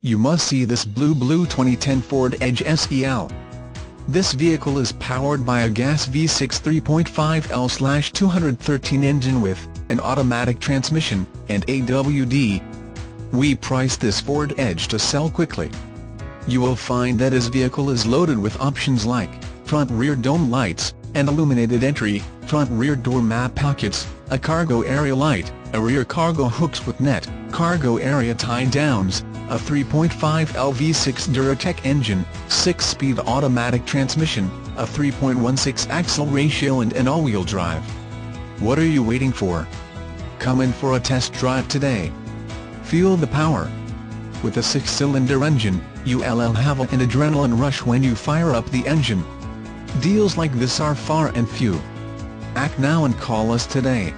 You must see this blue 2010 Ford Edge SEL. This vehicle is powered by a gas V6 3.5L/213 engine with an automatic transmission and AWD. We priced this Ford Edge to sell quickly. You will find that this vehicle is loaded with options like front rear dome lights, an illuminated entry, front rear door map pockets, a cargo area light, a rear cargo hooks with net cargo area tie-downs, a 3.5L V6 Duratec engine, 6-speed automatic transmission, a 3.16 axle ratio and an all-wheel drive. What are you waiting for? Come in for a test drive today. Feel the power. With a 6-cylinder engine, you'll have an adrenaline rush when you fire up the engine. Deals like this are far and few. Act now and call us today.